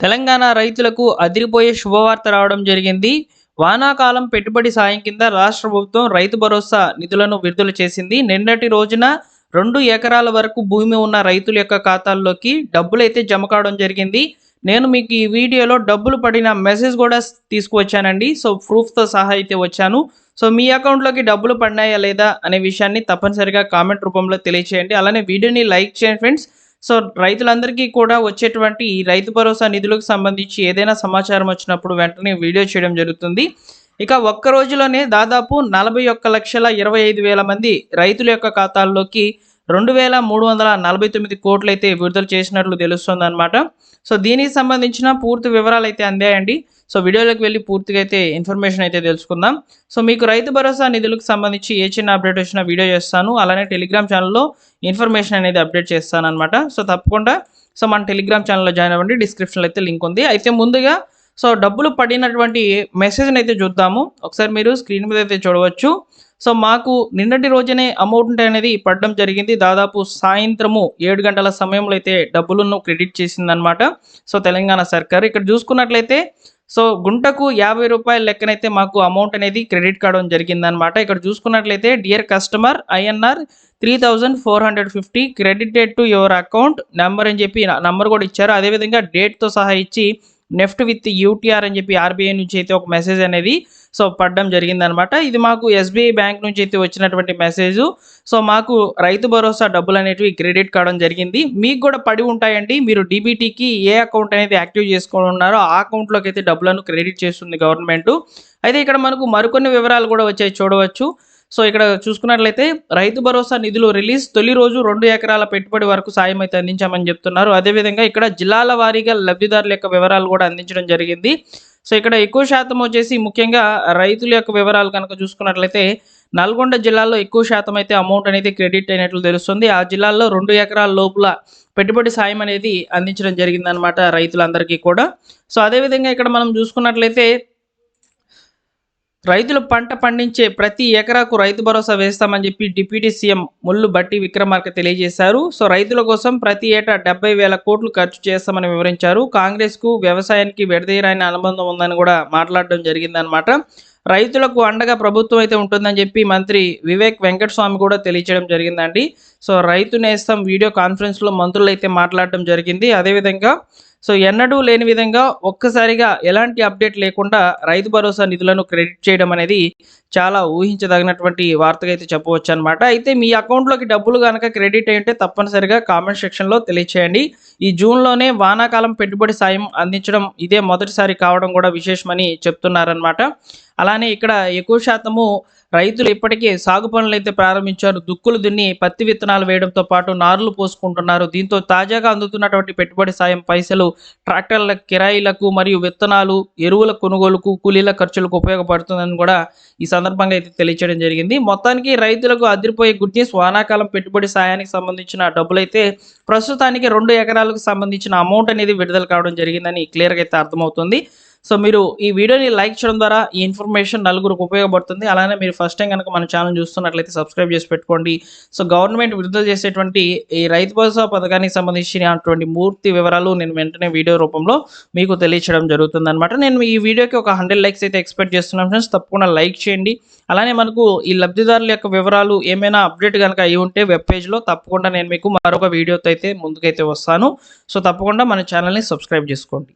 తెలంగాణ రైతులకు అదిరిపోయే శుభవార్త రావడం జరిగింది. వానాకాలం పెట్టుబడి సాయం కింద రాష్ట్ర ప్రభుత్వం రైతు భరోసా నిధులను విడుదల చేసింది. నిన్నటి రోజున 2 ఎకరాల వరకు భూమి ఉన్న రైతుల యొక్క ఖాతాల్లోకి డబ్బులైతే జమ కావడం జరిగింది. నేను మీకు ఈ వీడియోలో డబ్బులు పడిన మెసేజ్ కూడా తీసుకువచ్చానండి. సో ప్రూఫ్‌తో సహా అయితే వచ్చాను. సో మీ అకౌంట్‌లోకి డబ్బులు పడినాయా లేదా అనే విషయాన్ని తప్పనిసరిగా కామెంట్ రూపంలో తెలియచేయండి. అలానే వీడియోని లైక్ చేయండి ఫ్రెండ్స్. సో రైతులందరికీ కూడా వచ్చేటువంటి ఈ రైతు భరోసా నిధులకు సంబంధించి ఏదైనా సమాచారం వచ్చినప్పుడు వెంటనే వీడియో చేయడం జరుగుతుంది. ఇక ఒక్క రోజులోనే దాదాపు 41,25,000 మంది రైతుల యొక్క ఖాతాల్లోకి 2,349 కోట్లయితే విడుదల చేసినట్లు తెలుస్తుందన్నమాట. సో దీనికి సంబంధించిన పూర్తి వివరాలు అయితే అందాయండి. సో వీడియోలోకి వెళ్ళి పూర్తిగా అయితే ఇన్ఫర్మేషన్ అయితే తెలుసుకుందాం. సో మీకు రైతు భరోసా నిధులకు సంబంధించి ఏ చిన్న అప్డేట్ వచ్చినా వీడియో చేస్తాను. అలానే టెలిగ్రామ్ ఛానల్లో ఇన్ఫర్మేషన్ అనేది అప్డేట్ చేస్తానన్నమాట. సో తప్పకుండా మన టెలిగ్రామ్ ఛానల్లో జాయిన్ అవ్వండి. డిస్క్రిప్షన్లో అయితే లింక్ ఉంది. అయితే ముందుగా డబ్బులు పడినటువంటి మెసేజ్ని అయితే చూద్దాము. ఒకసారి మీరు స్క్రీన్ మీద అయితే చూడవచ్చు. సో మాకు నిన్నటి రోజునే అమౌంట్ అనేది పడడం జరిగింది. దాదాపు సాయంత్రము 7 గంటల సమయంలో అయితే డబ్బులను క్రెడిట్ చేసిందనమాట. సో తెలంగాణ సర్కార్ ఇక్కడ చూసుకున్నట్లయితే గుంటకు ₹50 లెక్కనైతే మాకు అమౌంట్ అనేది క్రెడిట్ కావడం జరిగిందనమాట. ఇక్కడ చూసుకున్నట్లయితే dear customer INR 3,450 credited to your account number అని చెప్పి నంబర్ కూడా ఇచ్చారు. అదేవిధంగా డేట్తో సహా ఇచ్చి నెఫ్ట్ విత్ UTR అని చెప్పి RBI నుంచి అయితే ఒక మెసేజ్ అనేది పడడం జరిగిందనమాట. ఇది మాకు SBI బ్యాంక్ నుంచి అయితే వచ్చినటువంటి మెసేజు. మాకు రైతు భరోసా డబ్బులు అనేటివి క్రెడిట్ కావడం జరిగింది. మీకు కూడా పడి ఉంటాయండి. మీరు DBTకి ఏ అకౌంట్ అనేది యాక్టివ్ చేసుకొని ఉన్నారో ఆ అకౌంట్లోకి అయితే డబ్బులను క్రెడిట్ చేస్తుంది గవర్నమెంట్. అయితే ఇక్కడ మనకు మరికొన్ని వివరాలు కూడా వచ్చాయి చూడవచ్చు. ఇక్కడ చూసుకున్నట్లయితే రైతు భరోసా నిధులు రిలీజ్ తొలి రోజు 2 ఎకరాల పెట్టుబడి వరకు సాయం అయితే అందించామని చెప్తున్నారు. అదేవిధంగా ఇక్కడ జిల్లాల వారీగా లబ్ధిదారుల యొక్క వివరాలు కూడా అందించడం జరిగింది. ఇక్కడ ఎక్కువ శాతం వచ్చేసి ముఖ్యంగా రైతుల యొక్క వివరాలు కనుక చూసుకున్నట్లయితే నల్గొండ జిల్లాలో ఎక్కువ శాతం అయితే అమౌంట్ అనేది క్రెడిట్ అయినట్లు తెలుస్తుంది. ఆ జిల్లాలో 2 ఎకరాల లోపల పెట్టుబడి సాయం అనేది అందించడం జరిగిందనమాట రైతులందరికీ కూడా. అదేవిధంగా ఇక్కడ మనం చూసుకున్నట్లయితే రైతులు పంట పండించే ప్రతి ఎకరాకు రైతు భరోసా వేస్తామని చెప్పి డిప్యూటీ సీఎం ముల్లు బట్టి విక్రమార్క తెలియజేశారు. రైతుల కోసం ప్రతి ఏటా 70,000 కోట్లు ఖర్చు చేస్తామని వివరించారు. కాంగ్రెస్కు వ్యవసాయానికి విడదీయరాని అనుబంధం ఉందని కూడా మాట్లాడడం జరిగిందనమాట. రైతులకు అండగా ప్రభుత్వం అయితే ఉంటుందని చెప్పి మంత్రి వివేక్ వెంకటస్వామి కూడా తెలియజేయడం జరిగిందండి. రైతు నేస్తం వీడియో కాన్ఫరెన్స్లో మంత్రులు అయితే మాట్లాడడం జరిగింది. అదేవిధంగా ఎన్నడూ లేని విధంగా ఒక్కసారిగా ఎలాంటి అప్డేట్ లేకుండా రైతు భరోసా నిధులను క్రెడిట్ చేయడం అనేది చాలా ఊహించదగినటువంటి వార్తగా అయితే చెప్పవచ్చు అనమాట. అయితే మీ అకౌంట్లోకి డబ్బులు కనుక క్రెడిట్ అయ్యింటే తప్పనిసరిగా కామెంట్ సెక్షన్లో తెలియచేయండి. ఈ జూన్లోనే వానాకాలం పెట్టుబడి సాయం అందించడం ఇదే మొదటిసారి కావడం కూడా విశేషమని చెప్తున్నారనమాట. అలానే ఇక్కడ ఎక్కువ శాతము రైతులు ఇప్పటికే సాగు పనులు అయితే ప్రారంభించారు. దుక్కులు దున్ని పత్తి విత్తనాలు వేయడంతో పాటు నారులు పోసుకుంటున్నారు. దీంతో తాజాగా అందుతున్నటువంటి పెట్టుబడి సాయం పైసలు ట్రాక్టర్ల కిరాయిలకు మరియు విత్తనాలు ఎరువుల కొనుగోలుకు కూలీల ఖర్చులకు ఉపయోగపడుతుందని కూడా ఈ సందర్భంగా అయితే తెలియచేయడం జరిగింది. మొత్తానికి రైతులకు అదిరిపోయే గుడ్ న్యూస్. వానాకాలం పెట్టుబడి సాయానికి సంబంధించిన డబ్బులైతే ప్రస్తుతానికి 2 ఎకరాలకు సంబంధించిన అమౌంట్ అనేది విడుదల కావడం జరిగిందని క్లియర్గా అయితే అర్థమవుతుంది. మీరు ఈ వీడియోని లైక్ చేయడం ద్వారా ఈ ఇన్ఫర్మేషన్ నలుగురికి ఉపయోగపడుతుంది. అలానే మీరు ఫస్ట్ టైం కనుక మన ఛానల్ చూస్తున్నట్లయితే సబ్స్క్రైబ్ చేసి పెట్టుకోండి. గవర్నమెంట్ విడుదల చేసేటువంటి ఈ రైతు భరోసా పథకానికి సంబంధించినటువంటి పూర్తి వివరాలు నేను వెంటనే వీడియో రూపంలో మీకు తెలియచేయడం జరుగుతుందన్నమాట. నేను ఈ వీడియోకి ఒక 100 లైక్స్ అయితే ఎక్స్పెక్ట్ చేస్తున్నాను ఫ్రెండ్స్. తప్పకుండా లైక్ చేయండి. అలానే మనకు ఈ లబ్ధిదారుల యొక్క వివరాలు ఏమైనా అప్డేట్ కనుక అయి ఉంటే వెబ్ పేజ్లో తప్పకుండా నేను మీకు మరొక వీడియోతో అయితే ముందుకైతే వస్తాను. తప్పకుండా మన ఛానల్ని సబ్స్క్రైబ్ చేసుకోండి.